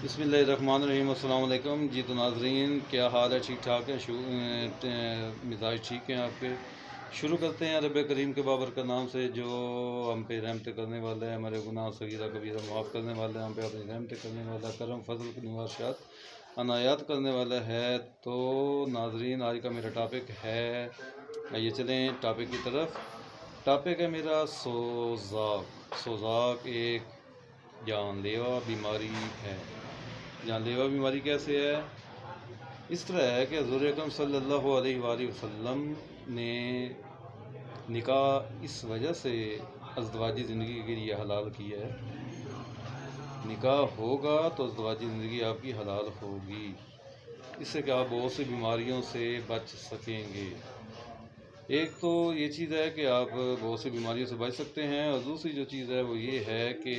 بسم اللہ الرحمن الرحیم۔ السلام علیکم جی۔ تو ناظرین، کیا حال ہے؟ ٹھیک ٹھاک ہے؟ مزاج ٹھیک ہیں آپ کے؟ شروع کرتے ہیں رب کریم کے بابرکت نام سے، جو ہم پہ رحمت کرنے والا ہے، ہمارے گناہ صغیرہ کبیرہ معاف کرنے والا ہے، ہم پہ اپنی رحمت کرنے والا ہے، کرم فضل کی نواشات عنایات کرنے والا ہے۔ تو ناظرین، آج کا میرا ٹاپک ہے، آئیے چلیں ٹاپک کی طرف۔ ٹاپک ہے میرا سوزاک۔ سوزاک ایک جان لیوا بیماری ہے۔ جان لیوا بیماری کیسے ہے؟ اس طرح ہے کہ حضور اکرم صلی اللہ علیہ وآلہ وسلم نے نکاح اس وجہ سے ازدواجی زندگی کے لیے حلال کیا ہے۔ نکاح ہوگا تو ازدواجی زندگی آپ کی حلال ہوگی، اس سے کہ آپ بہت سی بیماریوں سے بچ سکیں گے۔ ایک تو یہ چیز ہے کہ آپ بہت سی بیماریوں سے بچ سکتے ہیں، اور دوسری جو چیز ہے وہ یہ ہے کہ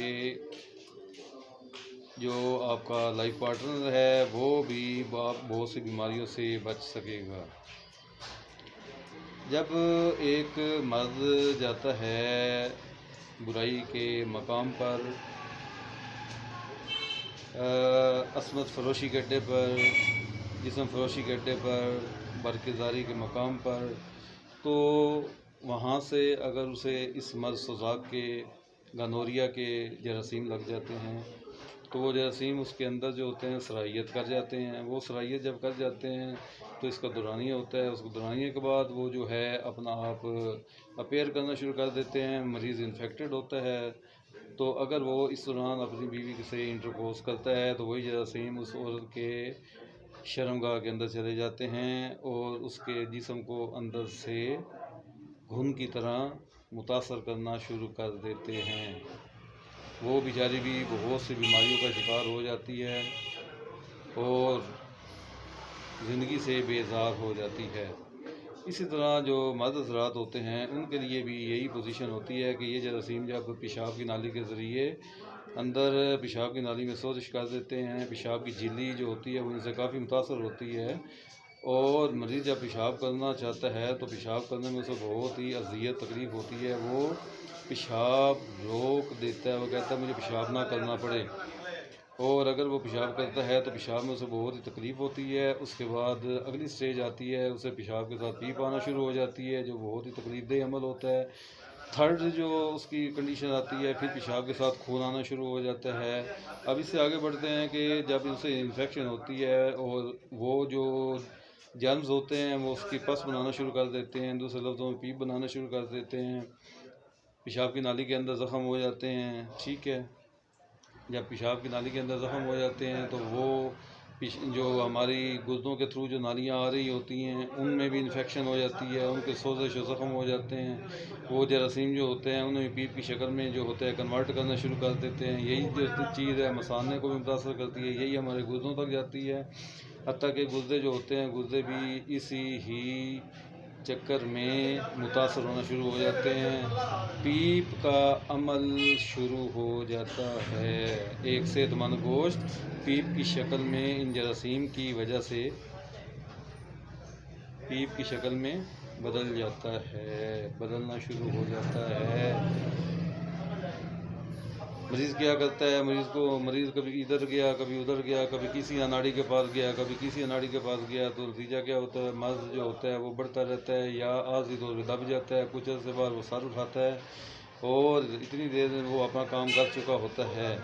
جو آپ کا لائف پارٹنر ہے وہ بھی بہت سی بیماریوں سے بچ سکے گا۔ جب ایک مرد جاتا ہے برائی کے مقام پر، عصمت فروشی کے اڈے پر، جسم فروشی کے اڈے پر، برقراری کے مقام پر، تو وہاں سے اگر اسے اس مرض سوزاک کے گنوریا کے جراثیم لگ جاتے ہیں تو وہ جراثیم اس کے اندر جو ہوتے ہیں صلاحیت کر جاتے ہیں۔ وہ صلاحیت جب کر جاتے ہیں تو اس کا دورانیہ ہوتا ہے۔ اس کو دورانیہ کے بعد وہ جو ہے اپنا آپ اپیئر کرنا شروع کر دیتے ہیں، مریض انفیکٹڈ ہوتا ہے۔ تو اگر وہ اس دوران اپنی بیوی سے انٹرکورس کرتا ہے تو وہی جراثیم اس عورت کے شرمگاہ کے اندر چلے جاتے ہیں اور اس کے جسم کو اندر سے گھن کی طرح متاثر کرنا شروع کر دیتے ہیں۔ وہ بیچاری بھی بہت سی بیماریوں کا شکار ہو جاتی ہے اور زندگی سے بیزار ہو جاتی ہے۔ اسی طرح جو مرد حضرات ہوتے ہیں ان کے لیے بھی یہی پوزیشن ہوتی ہے کہ یہ جراثیم جب پیشاب کی نالی کے ذریعے اندر پیشاب کی نالی میں سوزش کر دیتے ہیں، پیشاب کی جھلی جو ہوتی ہے وہ ان سے کافی متاثر ہوتی ہے، اور مریض جب پیشاب کرنا چاہتا ہے تو پیشاب کرنے میں اسے بہت ہی اذیت تکلیف ہوتی ہے۔ وہ پیشاب روک دیتا ہے، وہ کہتا ہے مجھے پیشاب نہ کرنا پڑے، اور اگر وہ پیشاب کرتا ہے تو پیشاب میں اسے بہت ہی تکلیف ہوتی ہے۔ اس کے بعد اگلی سٹیج آتی ہے، اسے پیشاب کے ساتھ پیپ آنا شروع ہو جاتی ہے، جو بہت ہی تکلیف دہ عمل ہوتا ہے۔ تھرڈ جو اس کی کنڈیشن آتی ہے، پھر پیشاب کے ساتھ خون آنا شروع ہو جاتا ہے۔ اب اس سے آگے بڑھتے ہیں کہ جب اسے انفیکشن ہوتی ہے اور وہ جو جرمز ہوتے ہیں وہ اس کی پس بنانا شروع کر دیتے ہیں، دوسرے لفظوں میں پیپ بنانا شروع کر دیتے ہیں، پیشاب کی نالی کے اندر زخم ہو جاتے ہیں۔ ٹھیک ہے، جب پیشاب کی نالی کے اندر زخم ہو جاتے ہیں تو وہ جو ہماری گردوں کے تھرو جو نالیاں آ رہی ہوتی ہیں ان میں بھی انفیکشن ہو جاتی ہے، ان کے سوزش و زخم ہو جاتے ہیں۔ وہ جراثیم جو ہوتے ہیں انہیں پیپ کی شکل میں جو ہوتا ہے کنورٹ کرنا شروع کر دیتے ہیں۔ یہی جو چیز ہے مثانے کو بھی متاثر کرتی ہے، یہی ہمارے گردوں تک جاتی ہے، حتیٰ کہ گردے جو ہوتے ہیں گردے بھی اسی ہی چکر میں متاثر ہونا شروع ہو جاتے ہیں۔ پیپ کا عمل شروع ہو جاتا ہے۔ ایک صحت مند گوشت پیپ کی شکل میں ان جراثیم کی وجہ سے پیپ کی شکل میں بدل جاتا ہے، بدلنا شروع ہو جاتا ہے۔ مریض کیا کرتا ہے، مریض کبھی ادھر گیا کبھی ادھر گیا، کبھی کسی اناڑی کے پاس گیا کبھی کسی اناڑی کے پاس گیا، تو نتیجہ کیا ہوتا ہے؟ مرض جو ہوتا ہے وہ بڑھتا رہتا ہے، یا عارضی طور پہ دب جاتا ہے، کچھ عرصے بعد وہ سر اٹھاتا ہے، اور اتنی دیر میں وہ اپنا کام کر چکا ہوتا ہے،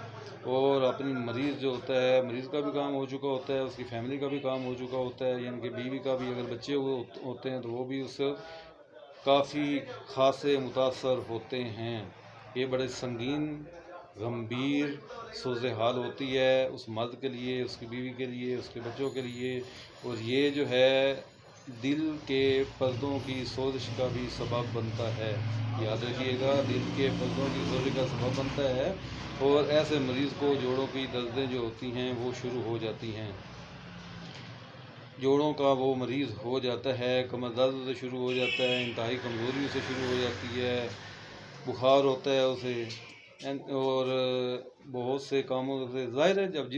اور اپنی مریض جو ہوتا ہے مریض کا بھی کام ہو چکا ہوتا ہے، اس کی فیملی کا بھی کام ہو چکا ہوتا ہے، یعنی کہ بیوی کا بھی اگر بچے ہوتے ہیں تو وہ بھی اس سے کافی خاصے متاثر ہوتے ہیں۔ یہ بڑے سنگین گمبھیر صورتحال ہوتی ہے اس مرد کے لیے، اس کی بیوی کے لیے، اس کے بچوں کے لیے، اور یہ جو ہے دل کے پردوں کی سوزش کا بھی سبب بنتا ہے۔ یاد رکھیے گا، دل کے پردوں کی سوزش کا سبب بنتا ہے، اور ایسے مریض کو جوڑوں کی دردیں جو ہوتی ہیں وہ شروع ہو جاتی ہیں۔ جوڑوں کا وہ مریض ہو جاتا ہے، کمر درد شروع ہو جاتا ہے، انتہائی کمزوری سے شروع ہو جاتی ہے، بخار ہوتا ہے اسے، اور بہت سے کاموں سے ظاہر ہے جب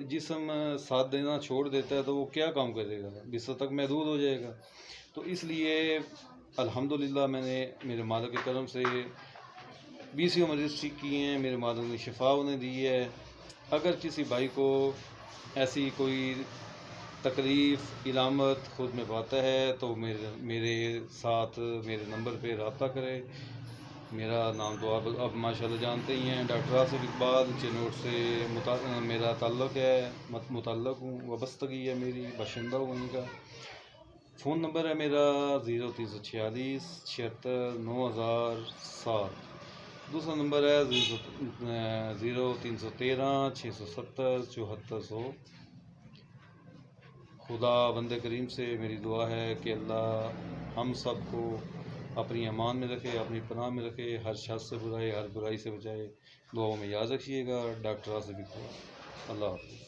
جسم ساتھ دینا چھوڑ دیتا ہے تو وہ کیا کام کرے گا، بستر تک محدود ہو جائے گا۔ تو اس لیے الحمدللہ میں نے میرے مالک کے کرم سے 20 مریض ٹھیک کیے ہیں، میرے مالک نے شفا انہیں دی ہے، اگر کسی بھائی کو ایسی کوئی تکلیف علامت خود میں پاتا ہے تو میرے ساتھ میرے نمبر پہ رابطہ کرے. میرا نام تو آپ ماشاءاللہ جانتے ہی ہیں، ڈاکٹر آصف اقبال چنوٹ سے میرا تعلق ہے، متعلق ہوں، وابستگی ہے میری، باشندہ ہوں وہیں کا. فون نمبر ہے میرا 0346 76 9007. دوسرا نمبر ہے 0313 670 7400. خدا بند کریم سے میری دعا ہے کہ اللہ ہم سب کو اپنی امان میں رکھے، اپنی پناہ میں رکھے، ہر شر سے بچائے، ہر برائی سے بچائے. دعاؤں میں یاد رکھیے گا. ڈاکٹر آصف اقبال. اللہ حافظ.